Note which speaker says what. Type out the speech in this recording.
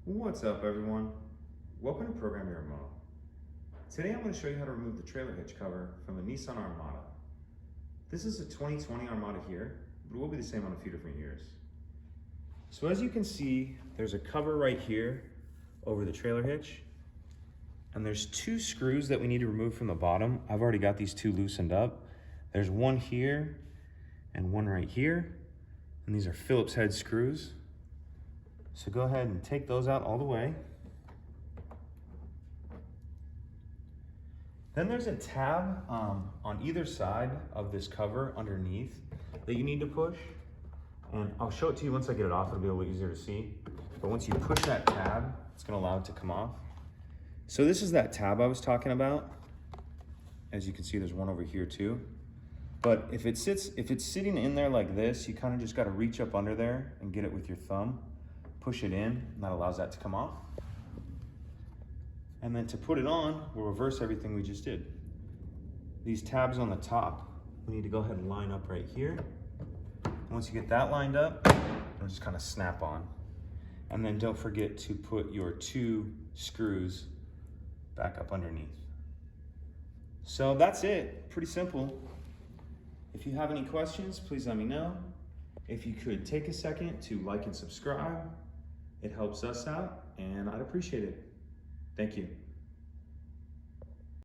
Speaker 1: What's up, everyone? Welcome to Program Your Remote. Today I'm going to show you how to remove the trailer hitch cover from a Nissan Armada. This is a 2020 Armada here, but it will be the same on a few different years. So as you can see, there's a cover right here over the trailer hitch, and there's two screws that we need to remove from the bottom. I've already got these two loosened up. There's one here and one right here, and these are Phillips head screws. So go ahead and take those out all the way. Then there's a tab on either side of this cover underneath that you need to push. And I'll show it to you once I get it off, it'll be a little easier to see. But once you push that tab, it's gonna allow it to come off. So this is that tab I was talking about. As you can see, there's one over here too. But if it's sitting in there like this, you kind of just gotta reach up under there and get it with your thumb. Push it in, and that allows that to come off. And then to put it on, we'll reverse everything we just did. These tabs on the top, we need to go ahead and line up right here. Once you get that lined up, it'll just kind of snap on. And then don't forget to put your two screws back up underneath. So that's it, pretty simple. If you have any questions, please let me know. If you could take a second to like and subscribe, it helps us out, and I'd appreciate it. Thank you.